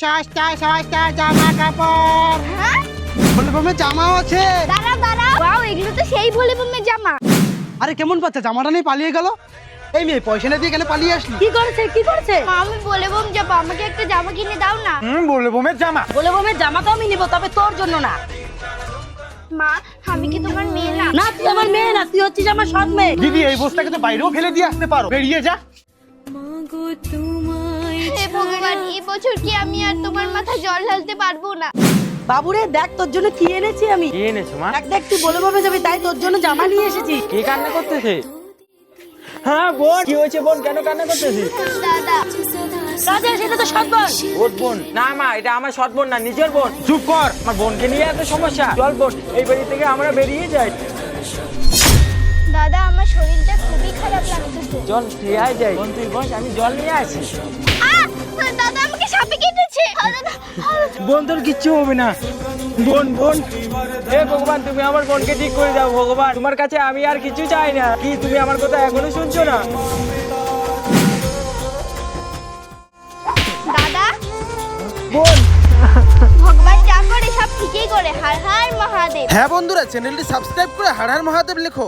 সস্তা সস্তা জামা কাপড়। হ্যাঁ ভোলে বমের জামাও আছে। দাঁড়া দাঁড়া, ওয়াও এগুলো তো সেই ভোলে বমের জামা। আরে কেমন পাচ্ছে, জামাটা নিয়ে পালিয়ে গেল। এই মেয়ে পয়সা না দিয়ে কেন পালিয়ে আসলি? কি করছে? মা, আমি বলে বম যাবো, আমাকে একটা জামা কিনে দাও না। ভোলে বমের জামা। বলে বমের জামা তো আমি নিব, তবে তোর জন্য না। মা, আমি কি তোমার মেয়ে না? না, তুই আমার মেয়ে না, তুই হচ্ছিস আমার সৎ মেয়ে। দিদি এই বস্তাকে তো বাইরেও ফেলে দিয়ে আসতে পারো, বেরিয়ে যা। হে ভগবান, এই বছর কি আমি আর তোমার মাথায় জল ঢালতে পারবো না। বাবুরে দেখ, তোর জন্য কি এনেছি আমি। কি এনেছো মা? দেখ তুই বলে বমে যাবি, তাই তোর জন্য জামা নিয়ে এসেছি। কে কান্না করতেছে? হ্যাঁ বোন, কি হয়েছে বোন, কেন কান্না করতেছিস? দাদা, রাজা, সেটা তো সৎ বোন। ওর বোন না মা, এটা আমার সৎ বোন না, নিজের বোন। চুপ কর, আমার বোনকে নিয়ে এত সমস্যা। চল বোন, এই বাড়ি থেকে আমরা বেরিয়ে যাই। দাদা, আমার শরীরটা খুবই খারাপ লাগতেছে। চল ফিরে যাই। বোন তুই বস, আমি জল নিয়ে আসি। দাদা, আমাকে সাপে কেটেছে। দাদা, বোন তোর কিচ্ছু হবে না। বোন বোন, হে ভগবান, তুমি আমার বোনকে ঠিক করে দাও ভগবান। তোমার কাছে আমি আর কিছু চাই না। কি তুমি আমার কথা এখনো শুনছো না? দাদা, বোন, ভগবান যা করে সব ঠিকই করে। হর হর মহাদেব। হ্যাঁ বন্ধুরা, চ্যানেলটি সাবস্ক্রাইব করে হার হার মহাদেব লেখো।